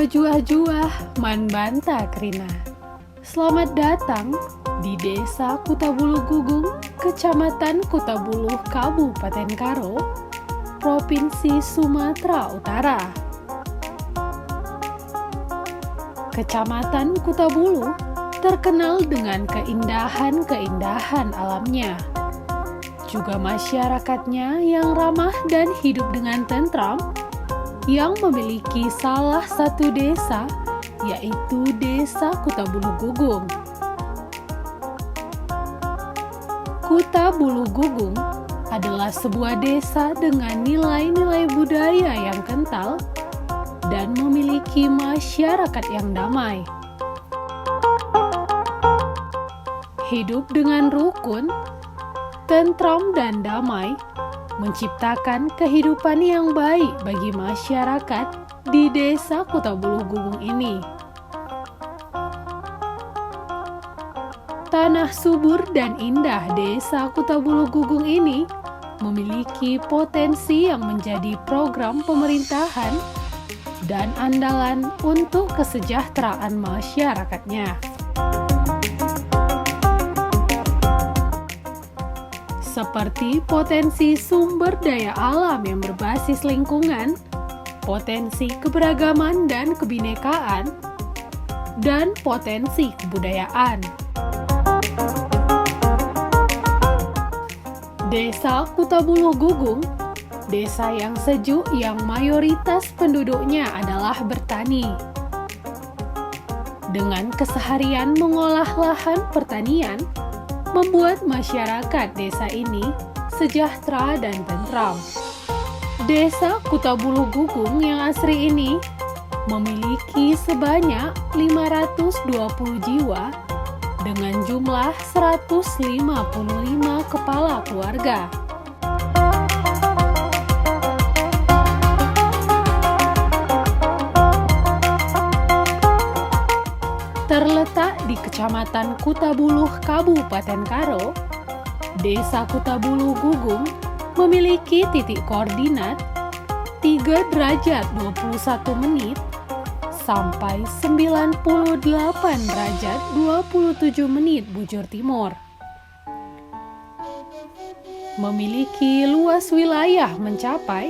Juah-juah man banta krina. Selamat datang di Desa Kutabuluh Gugung, Kecamatan Kutabuluh, Kabupaten Karo, Provinsi Sumatera Utara. Kecamatan Kutabuluh terkenal dengan keindahan-keindahan alamnya. Juga masyarakatnya yang ramah dan hidup dengan tentram, yang memiliki salah satu desa, yaitu Desa Kutabuluh Gugung. Kutabuluh Gugung adalah sebuah desa dengan nilai-nilai budaya yang kental dan memiliki masyarakat yang damai. Hidup dengan rukun, tentram dan damai menciptakan kehidupan yang baik bagi masyarakat di Desa Kutabuluh Gugung ini. Tanah subur dan indah Desa Kutabuluh Gugung ini memiliki potensi yang menjadi program pemerintahan dan andalan untuk kesejahteraan masyarakatnya. Seperti potensi sumber daya alam yang berbasis lingkungan, potensi keberagaman dan kebinekaan, dan potensi kebudayaan. Desa Kutabuluh Gugung, desa yang sejuk yang mayoritas penduduknya adalah bertani. Dengan keseharian mengolah lahan pertanian, membuat masyarakat desa ini sejahtera dan tentram. Desa Kutabuluh Gugung yang asri ini memiliki sebanyak 520 jiwa dengan jumlah 155 kepala keluarga. Terletak di Kecamatan Kutabuluh, Kabupaten Karo, Desa Kutabuluh Gugung memiliki titik koordinat 3 derajat 21 menit sampai 98 derajat 27 menit bujur timur. Memiliki luas wilayah mencapai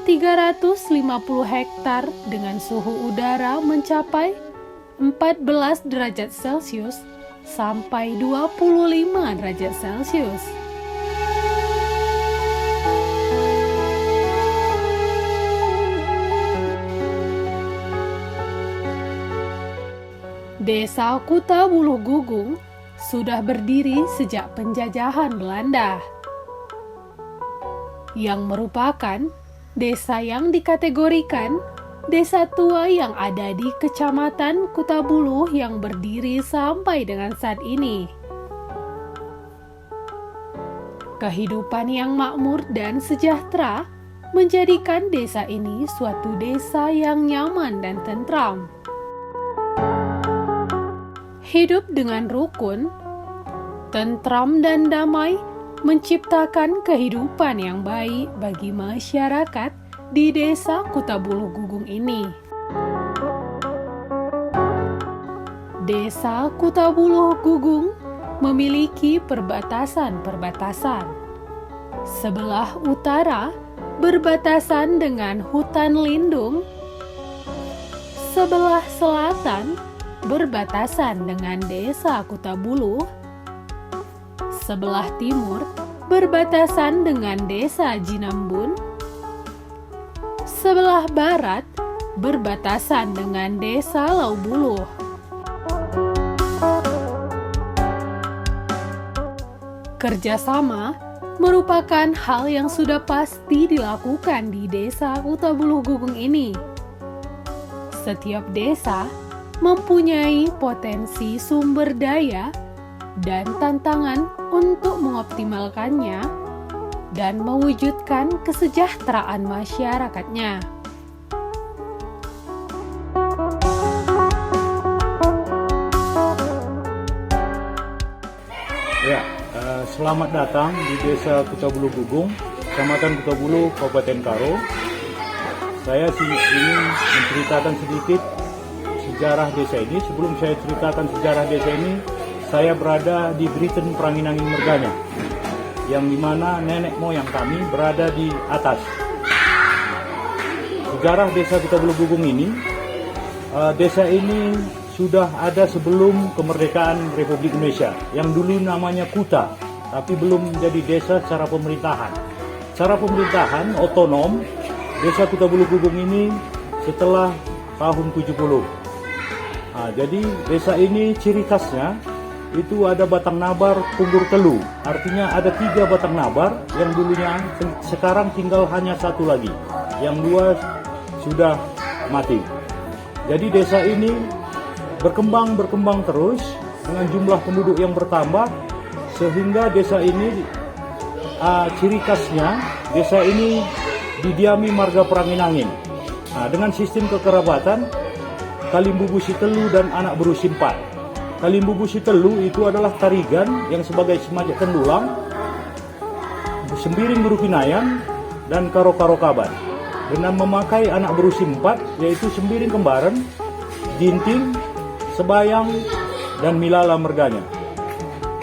350 hektar dengan suhu udara mencapai 14 derajat Celcius sampai 25 derajat Celcius. Desa Kutabuluh Gugung sudah berdiri sejak penjajahan Belanda, yang merupakan desa yang dikategorikan desa tua yang ada di Kecamatan Kutabuluh yang berdiri sampai dengan saat ini. Kehidupan yang makmur dan sejahtera menjadikan desa ini suatu desa yang nyaman dan tentram. Hidup dengan rukun, tentram dan damai menciptakan kehidupan yang baik bagi masyarakat di Desa Kutabuluh Gugung ini. Desa Kutabuluh Gugung memiliki perbatasan-perbatasan. Sebelah utara berbatasan dengan hutan lindung, sebelah selatan berbatasan dengan Desa Kutabuluh, sebelah timur berbatasan dengan Desa Jinambun, sebelah barat berbatasan dengan Desa Laubuluh. Kerjasama merupakan hal yang sudah pasti dilakukan di Desa Kutabuluh Gugung ini. Setiap desa mempunyai potensi sumber daya dan tantangan untuk mengoptimalkannya dan mewujudkan kesejahteraan masyarakatnya. Ya, selamat datang di Desa Kutabuluh Gugung, Kecamatan Kutabuluh, Kabupaten Karo. saya ingin menceritakan sedikit sejarah desa ini. Sebelum saya ceritakan sejarah desa ini, saya berada di Britain Pranginangin Merganya, yang dimana nenek moyang kami berada di atas. Sejarah desa Kutabuluh Gugung ini, desa ini sudah ada sebelum kemerdekaan Republik Indonesia, yang dulu namanya Kuta, tapi belum menjadi desa secara pemerintahan. Secara pemerintahan otonom, desa Kutabuluh Gugung ini setelah tahun 70. Jadi desa ini ciri khasnya itu ada batang nabar punggur telu, artinya ada 3 batang nabar yang dulunya, sekarang tinggal hanya 1 lagi, yang 2 sudah mati. Jadi desa ini berkembang terus dengan jumlah penduduk yang bertambah, sehingga desa ini ciri khasnya, desa ini didiami marga Pranginangin. Dengan sistem kekerabatan Kalimbubu Sitelu dan anak berusi 4. Kalimbubu Sitelu itu adalah tarigan yang sebagai semacam tendulang, sembiring berukinayan, dan karo-karo kaban. Dengan memakai anak berusi 4, yaitu sembiring kembaran, ginting, sebayang, dan milala merganya.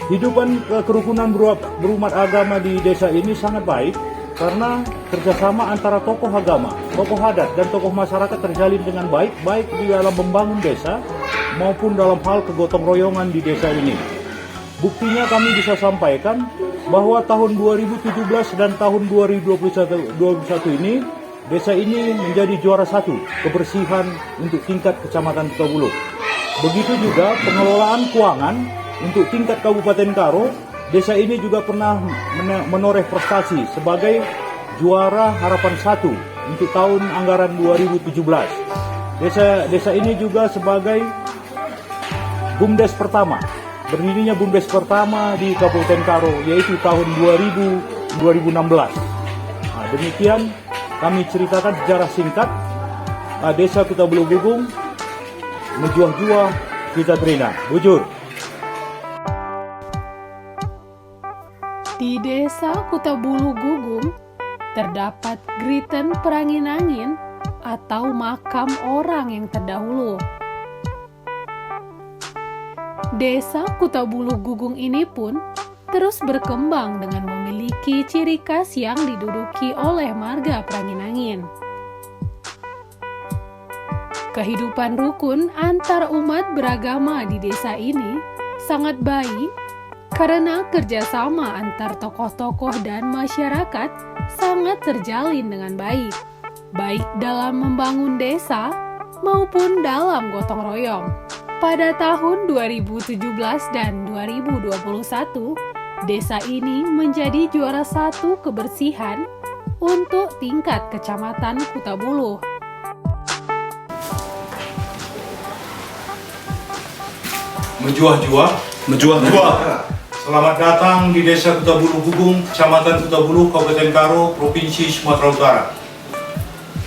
Hidupan kerukunan berumat agama di desa ini sangat baik, karena kerjasama antara tokoh agama, tokoh adat, dan tokoh masyarakat terjalin dengan baik di dalam membangun desa maupun dalam hal kegotong royongan di desa ini. Buktinya kami bisa sampaikan bahwa tahun 2017 dan tahun 2021 ini, desa ini menjadi juara 1 kebersihan untuk tingkat Kecamatan Kutabuluh. Begitu juga pengelolaan keuangan untuk tingkat Kabupaten Karo, desa ini juga pernah menoreh prestasi sebagai juara harapan 1 untuk tahun anggaran 2017. Desa ini juga sebagai BUMDes pertama, berdirinya BUMDes pertama di Kabupaten Karo, yaitu tahun 2016. Demikian kami ceritakan sejarah singkat desa Kutabuluh Gugung, menjuah-juah kita terina, bujur. Di desa Kutabuluh Gugung terdapat Griten Pranginangin atau makam orang yang terdahulu. Desa Kutabuluh Gugung ini pun terus berkembang dengan memiliki ciri khas yang diduduki oleh marga Pranginangin. Kehidupan rukun antar umat beragama di desa ini sangat baik karena kerjasama antar tokoh-tokoh dan masyarakat sangat terjalin dengan baik dalam membangun desa maupun dalam gotong royong. Pada tahun 2017 dan 2021, desa ini menjadi juara 1 kebersihan untuk tingkat Kecamatan Kutabuluh. Menjuah-juah. Selamat datang di desa Kutabuluh Gugung, Kecamatan Kutabuluh, Kabupaten Karo, Provinsi Sumatera Utara.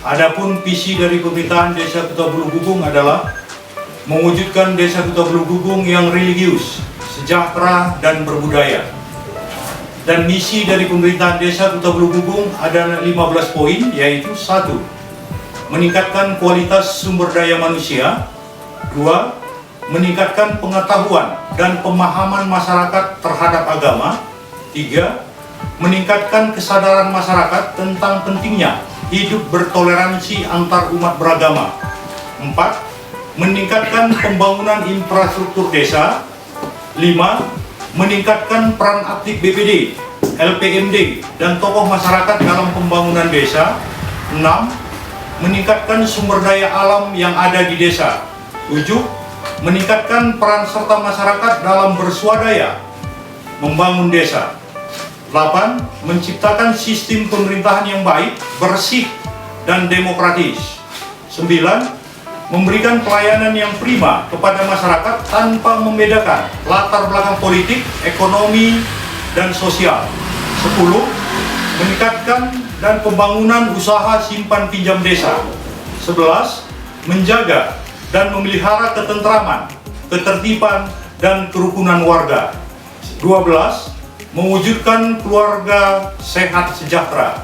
Adapun visi dari pemerintahan desa Kutabuluh Gugung adalah mewujudkan desa Kutabuluh Gugung yang religius, sejahtera, dan berbudaya. Dan misi dari pemerintahan desa Kutabuluh Gugung ada 15 poin, yaitu 1. Meningkatkan kualitas sumber daya manusia. 2. Meningkatkan pengetahuan dan pemahaman masyarakat terhadap agama. 3. Meningkatkan kesadaran masyarakat tentang pentingnya hidup bertoleransi antar umat beragama. 4. Meningkatkan pembangunan infrastruktur desa. 5. Meningkatkan peran aktif BPD, LPMD, dan tokoh masyarakat dalam pembangunan desa. 6. Meningkatkan sumber daya alam yang ada di desa. 7. Meningkatkan peran serta masyarakat dalam berswadaya membangun desa. 8. Menciptakan sistem pemerintahan yang baik, bersih, dan demokratis. 9. Memberikan pelayanan yang prima kepada masyarakat tanpa membedakan latar belakang politik, ekonomi, dan sosial. 10. Meningkatkan dan pembangunan usaha simpan pinjam desa. 11. Menjaga dan memelihara ketentraman, ketertiban, dan kerukunan warga. 12. Mewujudkan keluarga sehat sejahtera.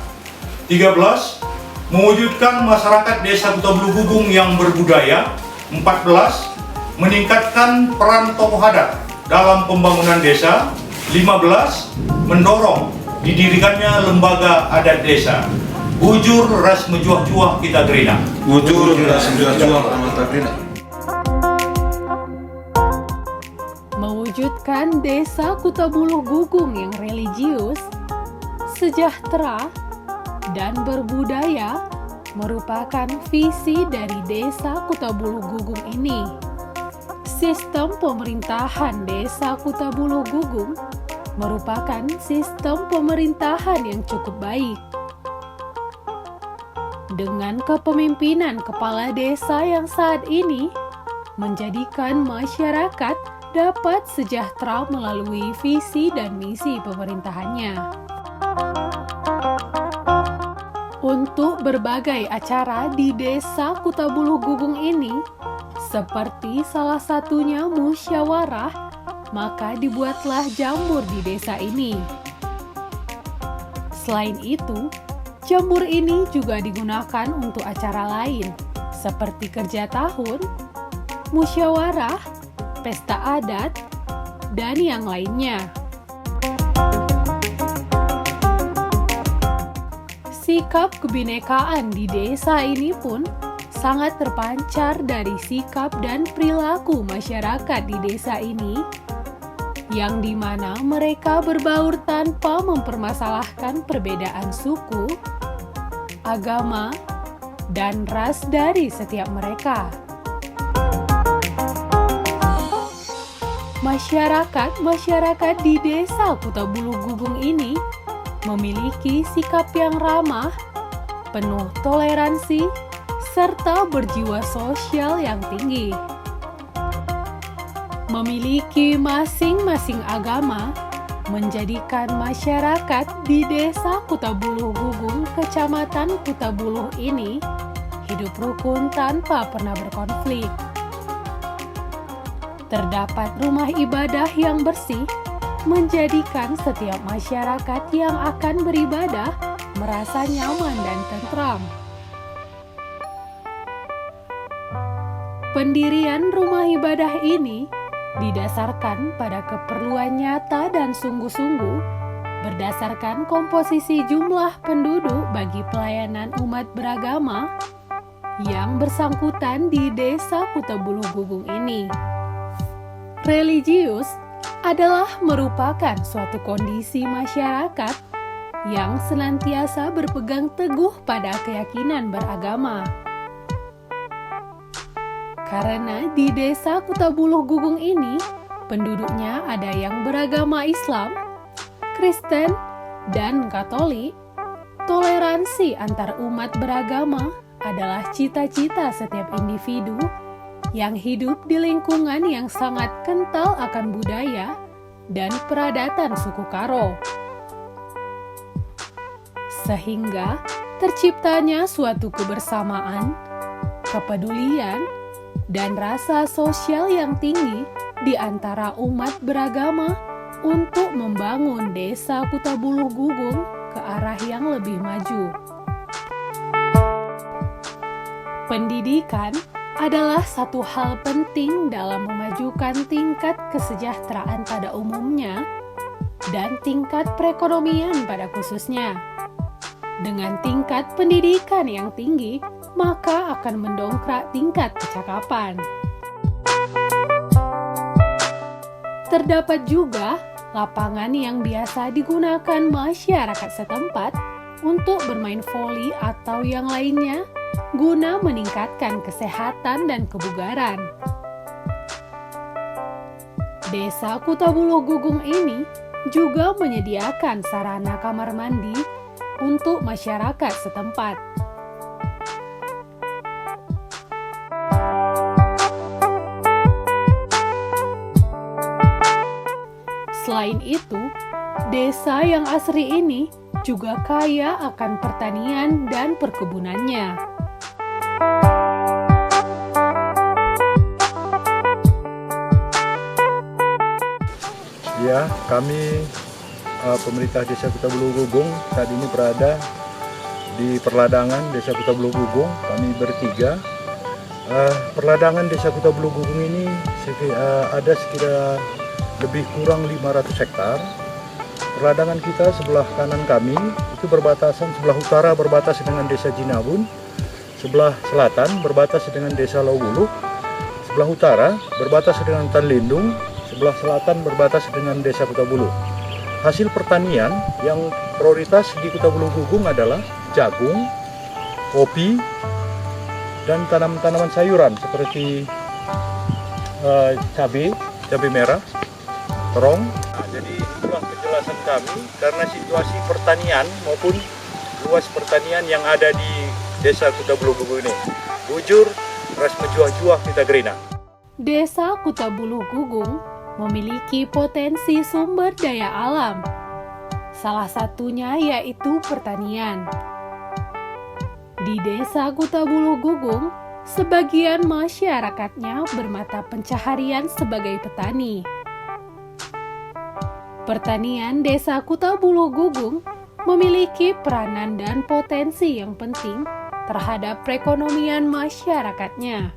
13. mewujudkan masyarakat Desa Kuta Bulu Gugung yang berbudaya. 14. Meningkatkan peran tokoh adat dalam pembangunan desa. 15. Mendorong didirikannya lembaga adat desa. Bujur ras menjuah-juah kita gerina. Bujur ras menjuah-juah kita gerina. Mewujudkan Desa Kuta Bulu Gugung yang religius, sejahtera, dan berbudaya merupakan visi dari Desa Kuta Bulu Gugung ini. Sistem pemerintahan Desa Kuta Bulu Gugung merupakan sistem pemerintahan yang cukup baik. Dengan kepemimpinan kepala desa yang saat ini menjadikan masyarakat dapat sejahtera melalui visi dan misi pemerintahannya. Untuk berbagai acara di Desa Kuta Bulu Gugung ini, seperti salah satunya musyawarah, maka dibuatlah jambur di desa ini. Selain itu, jambur ini juga digunakan untuk acara lain, seperti kerja tahun, musyawarah, pesta adat, dan yang lainnya. Sikap kebinekaan di desa ini pun sangat terpancar dari sikap dan perilaku masyarakat di desa ini, yang dimana mereka berbaur tanpa mempermasalahkan perbedaan suku, agama, dan ras dari setiap mereka. Masyarakat di Desa Kuta Bulu Gugung ini memiliki sikap yang ramah, penuh toleransi, serta berjiwa sosial yang tinggi. Memiliki masing-masing agama menjadikan masyarakat di Desa Kuta Bulu Gugung, Kecamatan Kuta Buluh ini hidup rukun tanpa pernah berkonflik. Terdapat rumah ibadah yang bersih, menjadikan setiap masyarakat yang akan beribadah merasa nyaman dan tentram. Pendirian rumah ibadah ini didasarkan pada keperluan nyata dan sungguh-sungguh berdasarkan komposisi jumlah penduduk bagi pelayanan umat beragama yang bersangkutan di Desa Kuta Bulu Gugung ini. Religius adalah merupakan suatu kondisi masyarakat yang senantiasa berpegang teguh pada keyakinan beragama. Karena di Desa Kuta Bulu Gugung ini, penduduknya ada yang beragama Islam, Kristen, dan Katolik, toleransi antar umat beragama adalah cita-cita setiap individu yang hidup di lingkungan yang sangat kental akan budaya dan peradatan suku Karo. Sehingga terciptanya suatu kebersamaan, kepedulian, dan rasa sosial yang tinggi di antara umat beragama untuk membangun Desa Kuta Bulu Gugung ke arah yang lebih maju. Pendidikan adalah satu hal penting dalam memajukan tingkat kesejahteraan pada umumnya dan tingkat perekonomian pada khususnya. Dengan tingkat pendidikan yang tinggi, maka akan mendongkrak tingkat kecakapan. Terdapat juga lapangan yang biasa digunakan masyarakat setempat untuk bermain voli atau yang lainnya guna meningkatkan kesehatan dan kebugaran. Desa Kuta Bulu Gugung ini juga menyediakan sarana kamar mandi untuk masyarakat setempat. Selain itu, desa yang asri ini juga kaya akan pertanian dan perkebunannya. Ya, kami pemerintah Desa Kuta Bulu Gugung saat ini berada di Perladangan Desa Kutabuluh Gugung. Kami bertiga. Perladangan Desa Kutabuluh Gugung ini ada sekitar lebih kurang 500 hektar. Perladangan kita sebelah kanan kami itu berbatasan, sebelah utara berbatas dengan Desa Jinabun, sebelah selatan berbatas dengan Desa Lawuluk, sebelah utara berbatas dengan Tan Lindung, sebelah selatan berbatas dengan Desa Kutabuluh. Hasil pertanian yang prioritas di Kutabuluh Gugung adalah jagung, kopi, dan tanaman-tanaman sayuran seperti cabai merah, terong. Nah, jadi itulah penjelasan kami karena situasi pertanian maupun luas pertanian yang ada di Desa Kutabuluh Gugung ini. Bujur, ras menjuah-juah kita gerina. Desa Kutabuluh Gugung memiliki potensi sumber daya alam. Salah satunya yaitu pertanian. Di Desa Kutabuluh Gugung, sebagian masyarakatnya bermata pencaharian sebagai petani. Pertanian Desa Kutabuluh Gugung memiliki peranan dan potensi yang penting terhadap perekonomian masyarakatnya.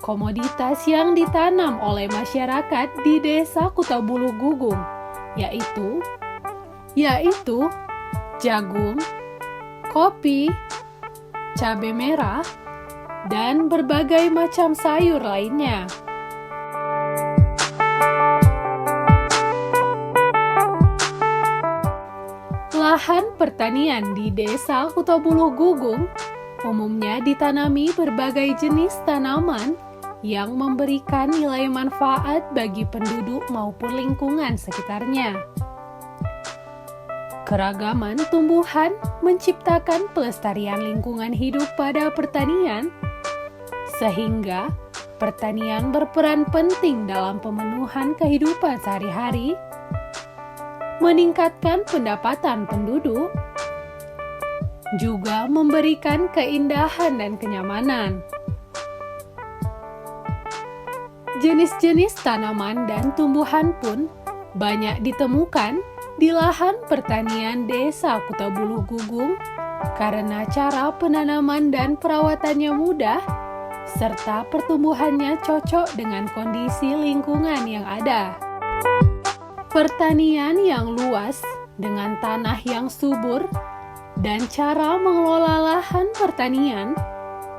Komoditas yang ditanam oleh masyarakat di Desa Kutabuluh Gugung yaitu jagung, kopi, cabai merah, dan berbagai macam sayur lainnya. Lahan pertanian di Desa Kutabuluh Gugung umumnya ditanami berbagai jenis tanaman yang memberikan nilai manfaat bagi penduduk maupun lingkungan sekitarnya. Keragaman tumbuhan menciptakan pelestarian lingkungan hidup pada pertanian, sehingga pertanian berperan penting dalam pemenuhan kehidupan sehari-hari, meningkatkan pendapatan penduduk, juga memberikan keindahan dan kenyamanan. Jenis-jenis tanaman dan tumbuhan pun banyak ditemukan di lahan pertanian Desa Kutabuluh Gugung karena cara penanaman dan perawatannya mudah serta pertumbuhannya cocok dengan kondisi lingkungan yang ada. Pertanian yang luas dengan tanah yang subur dan cara mengelola lahan pertanian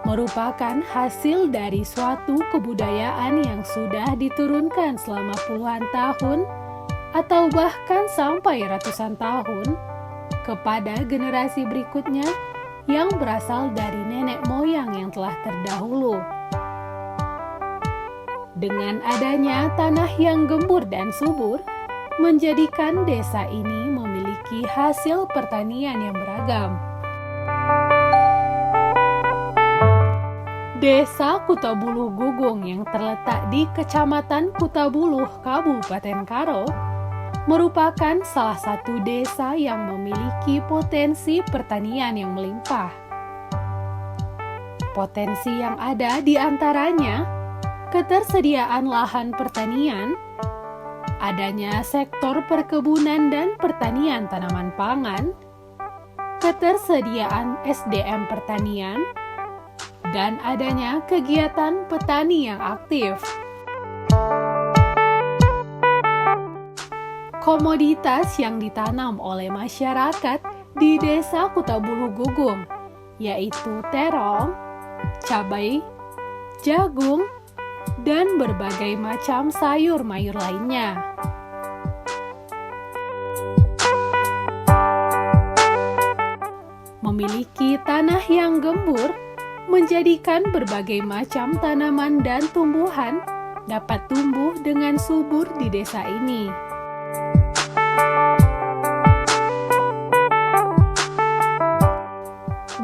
merupakan hasil dari suatu kebudayaan yang sudah diturunkan selama puluhan tahun atau bahkan sampai ratusan tahun kepada generasi berikutnya yang berasal dari nenek moyang yang telah terdahulu. Dengan adanya tanah yang gembur dan subur, menjadikan desa ini memiliki hasil pertanian yang beragam. Desa Kutabuluh Gugung yang terletak di Kecamatan Kutabuluh, Kabupaten Karo, merupakan salah satu desa yang memiliki potensi pertanian yang melimpah. Potensi yang ada di antaranya ketersediaan lahan pertanian, adanya sektor perkebunan dan pertanian tanaman pangan, ketersediaan SDM pertanian, dan adanya kegiatan petani yang aktif. Komoditas yang ditanam oleh masyarakat di Desa Kutabuluh Gugung yaitu terong, cabai, jagung, dan berbagai macam sayur mayur lainnya. Memiliki tanah yang gembur menjadikan berbagai macam tanaman dan tumbuhan dapat tumbuh dengan subur di desa ini.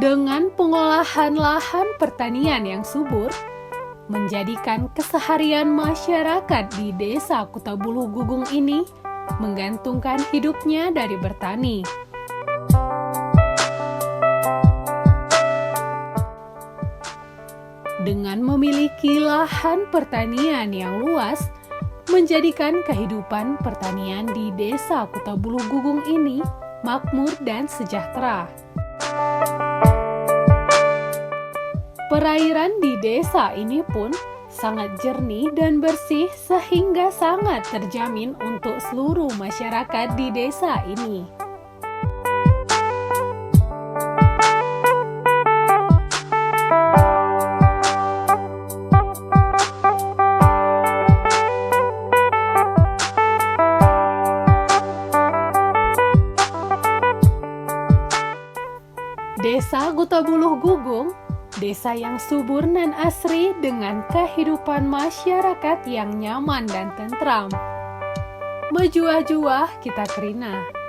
Dengan pengolahan lahan pertanian yang subur, menjadikan keseharian masyarakat di Desa Kutabuluh Gugung ini menggantungkan hidupnya dari bertani. Dengan memiliki lahan pertanian yang luas, menjadikan kehidupan pertanian di Desa Kutabuluh Gugung ini makmur dan sejahtera. Perairan di desa ini pun sangat jernih dan bersih sehingga sangat terjamin untuk seluruh masyarakat di desa ini. Desa Kutabuluh Gugung, desa yang subur dan asri dengan kehidupan masyarakat yang nyaman dan tentram. Mejuah-juah kita kerina.